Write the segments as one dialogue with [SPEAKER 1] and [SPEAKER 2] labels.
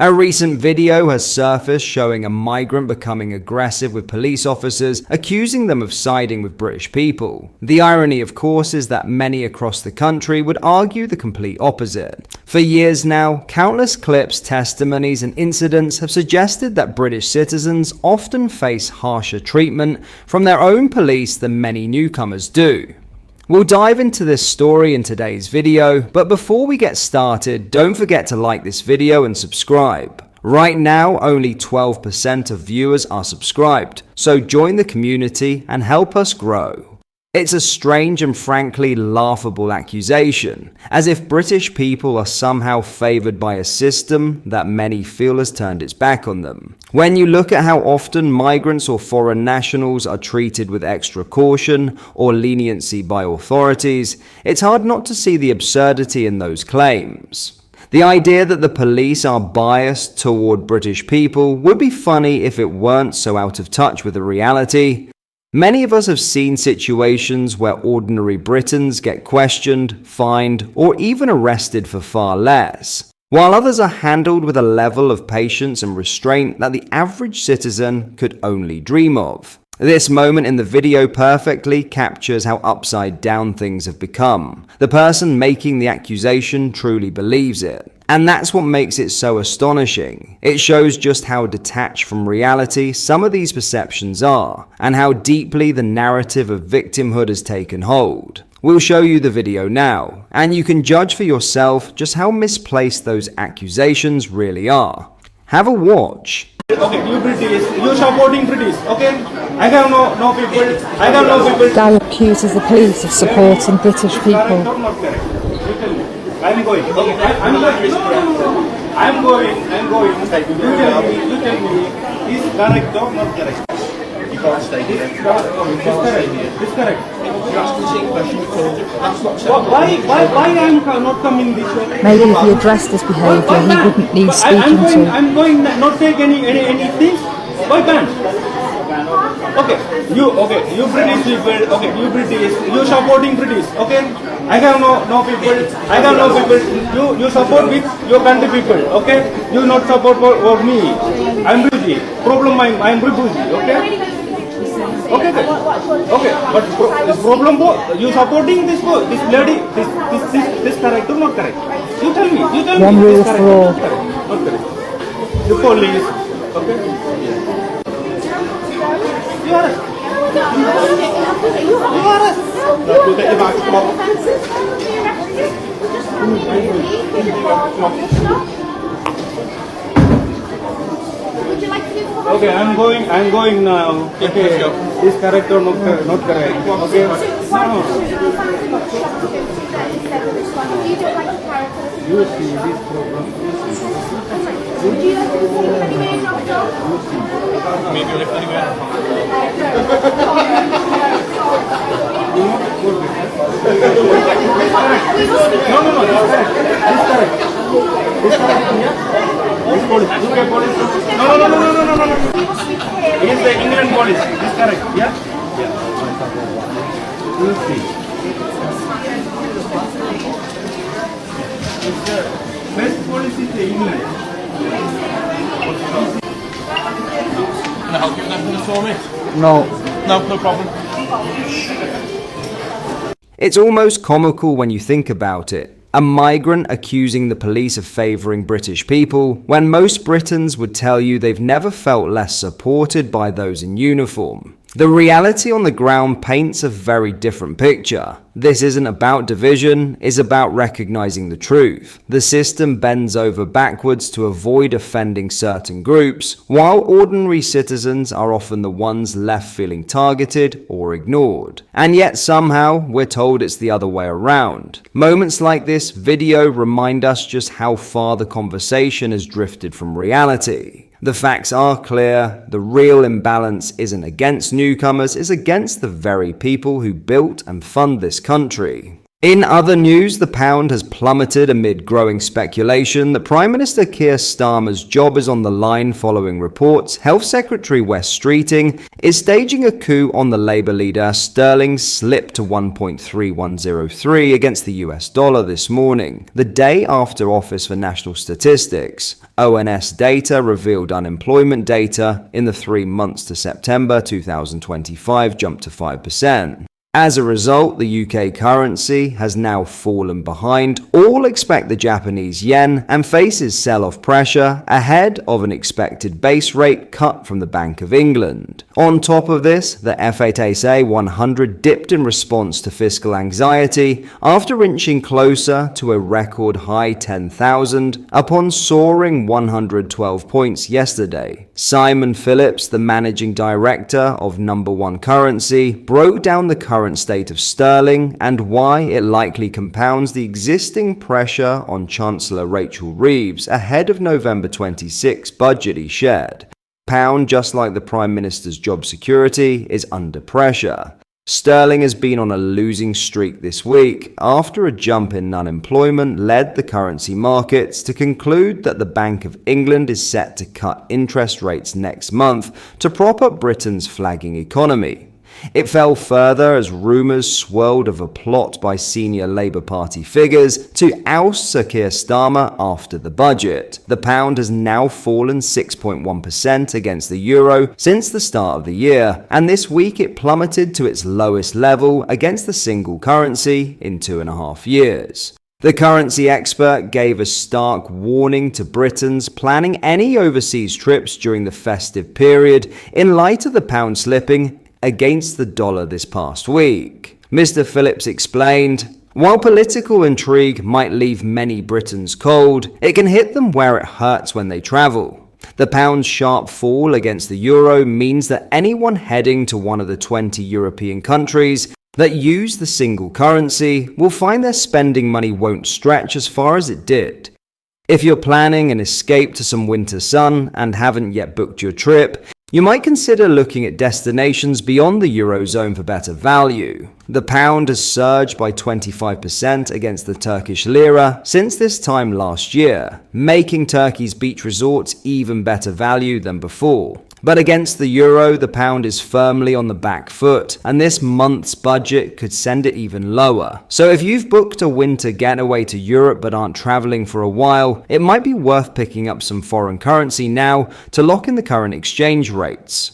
[SPEAKER 1] A recent video has surfaced showing a migrant becoming aggressive with police officers, accusing them of siding with British people. The irony, of course, is that many across the country would argue the complete opposite. For years now, countless clips, testimonies, and incidents have suggested that British citizens often face harsher treatment from their own police than many newcomers do. We'll dive into this story in today's video, but before we get started, don't forget to like this video and subscribe. Right now, only 12% of viewers are subscribed, so join the community and help us grow. It's a strange and frankly laughable accusation, as if British people are somehow favoured by a system that many feel has turned its back on them. When you look at how often migrants or foreign nationals are treated with extra caution or leniency by authorities, it's hard not to see the absurdity in those claims. The idea that the police are biased toward British people would be funny if it weren't so out of touch with the reality. Many of us have seen situations where ordinary Britons get questioned, fined, or even arrested for far less, while others are handled with a level of patience and restraint that the average citizen could only dream of. This moment in the video perfectly captures how upside down things have become. The person making the accusation truly believes it. And that's what makes it so astonishing. It shows just how detached from reality some of these perceptions are, and how deeply the narrative of victimhood has taken hold. We'll show you the video now, and you can judge for yourself just how misplaced those accusations really are. Have a watch.
[SPEAKER 2] Okay, you British, you supporting British, okay? I have no people, I have no people.
[SPEAKER 3] Guy accuses the police of supporting British people.
[SPEAKER 2] Not correct. You tell me. I'm going. Okay, I'm going. No. I'm going. You tell me. Is correct or not correct?
[SPEAKER 4] You can't stay here.
[SPEAKER 2] It's correct. It's correct.
[SPEAKER 4] You're asking the same question before. That's not
[SPEAKER 2] Why I'm not coming this way?
[SPEAKER 3] Maybe if he addressed this behaviour, he wouldn't need speaking to.
[SPEAKER 2] I'm going not take anything. Why can't? Okay, you British people, okay, you British, you supporting British, okay? I have no people, I have no people, you support with your country people, okay? You not support for me. I'm refugee, problem I'm refugee, okay? Okay, but this problem, you supporting this lady, this correct or not correct? You tell me,
[SPEAKER 3] One rule
[SPEAKER 2] this correct
[SPEAKER 3] for all.
[SPEAKER 2] or not correct? The police, okay? You are us.
[SPEAKER 4] You get your bags, come on.
[SPEAKER 2] Okay, I'm going now. Okay, is correct or not correct? Okay. No. You see this problem.
[SPEAKER 4] Maybe you'll lift anywhere.
[SPEAKER 2] No, this correct. This police, UK police. No. It is the England police. This correct, yeah? You see. Best police is the England.
[SPEAKER 4] Can I help you with anything at all, mate? No problem.
[SPEAKER 1] It's almost comical when you think about it. A migrant accusing the police of favouring British people, when most Britons would tell you they've never felt less supported by those in uniform. The reality on the ground paints a very different picture. This isn't about division, it's about recognizing the truth. The system bends over backwards to avoid offending certain groups, while ordinary citizens are often the ones left feeling targeted or ignored. And yet somehow, we're told it's the other way around. Moments like this video remind us just how far the conversation has drifted from reality. The facts are clear, the real imbalance isn't against newcomers, it's against the very people who built and fund this country. In other news, the pound has plummeted amid growing speculation that Prime Minister Keir Starmer's job is on the line following reports Health Secretary Wes Streeting is staging a coup on the Labour leader. Sterling slipped to 1.3103 against the US dollar this morning, the day after Office for National Statistics. ONS data revealed unemployment data in the 3 months to September 2025 jumped to 5%. As a result, the UK currency has now fallen behind. All expect the Japanese yen and faces sell-off pressure ahead of an expected base rate cut from the Bank of England. On top of this, the FTSE 100 dipped in response to fiscal anxiety after inching closer to a record high 10,000 upon soaring 112 points yesterday. Simon Phillips, the managing director of Number One Currency, broke down the current state of sterling and why it likely compounds the existing pressure on Chancellor Rachel Reeves ahead of November 26 budget he shared. Pound, just like the Prime Minister's job security, is under pressure. Sterling has been on a losing streak this week after a jump in unemployment led the currency markets to conclude that the Bank of England is set to cut interest rates next month to prop up Britain's flagging economy. It fell further as rumours swirled of a plot by senior Labour Party figures to oust Sir Keir Starmer after the budget. The pound has now fallen 6.1% against the euro since the start of the year, and this week it plummeted to its lowest level against the single currency in 2.5 years. The currency expert gave a stark warning to Britons planning any overseas trips during the festive period in light of the pound slipping against the dollar this past week. Mr. Phillips explained, "While political intrigue might leave many Britons cold, it can hit them where it hurts when they travel. The pound's sharp fall against the euro means that anyone heading to one of the 20 European countries that use the single currency will find their spending money won't stretch as far as it did. If you're planning an escape to some winter sun and haven't yet booked your trip, you might consider looking at destinations beyond the Eurozone for better value." The pound has surged by 25% against the Turkish lira since this time last year, making Turkey's beach resorts even better value than before. But against the euro, the pound is firmly on the back foot, and this month's budget could send it even lower. So if you've booked a winter getaway to Europe but aren't traveling for a while, it might be worth picking up some foreign currency now to lock in the current exchange rates.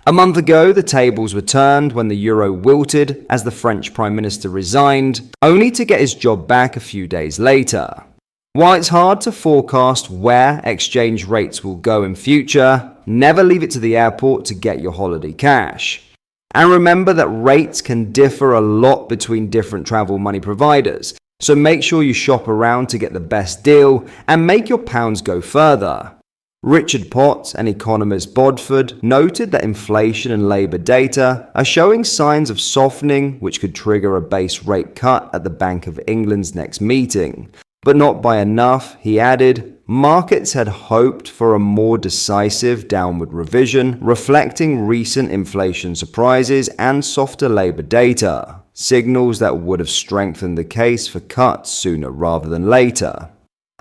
[SPEAKER 1] A month ago, the tables were turned when the euro wilted as the French Prime Minister resigned, only to get his job back a few days later. While it's hard to forecast where exchange rates will go in future, never leave it to the airport to get your holiday cash. And remember that rates can differ a lot between different travel money providers, so make sure you shop around to get the best deal and make your pounds go further. Richard Potts and economist Bodford noted that inflation and labour data are showing signs of softening, which could trigger a base rate cut at the Bank of England's next meeting. But not by enough, he added. Markets had hoped for a more decisive downward revision, reflecting recent inflation surprises and softer labour data, signals that would have strengthened the case for cuts sooner rather than later.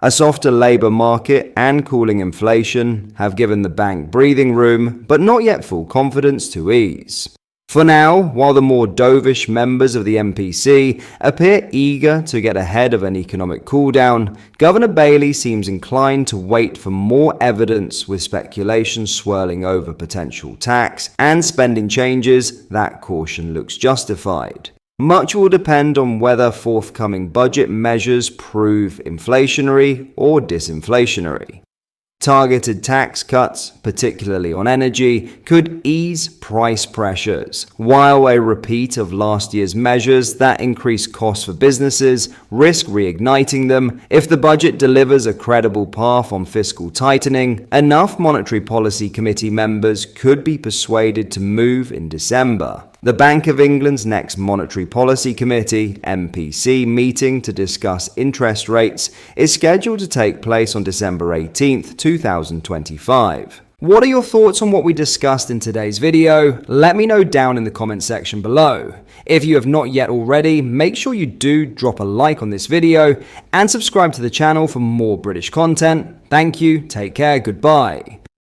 [SPEAKER 1] A softer labour market and cooling inflation have given the bank breathing room, but not yet full confidence to ease. For now, while the more dovish members of the MPC appear eager to get ahead of an economic cooldown, Governor Bailey seems inclined to wait for more evidence, with speculation swirling over potential tax and spending changes. That caution looks justified. Much will depend on whether forthcoming budget measures prove inflationary or disinflationary. Targeted tax cuts, particularly on energy, could ease price pressures, while a repeat of last year's measures that increased costs for businesses risk reigniting them. If the budget delivers a credible path on fiscal tightening, enough Monetary Policy Committee members could be persuaded to move in December. The Bank of England's next Monetary Policy Committee (MPC) meeting to discuss interest rates is scheduled to take place on December 18, 2025. What are your thoughts on what we discussed in today's video? Let me know down in the comment section below. If you have not yet already, make sure you do drop a like on this video and subscribe to the channel for more British content. Thank you, take care, goodbye.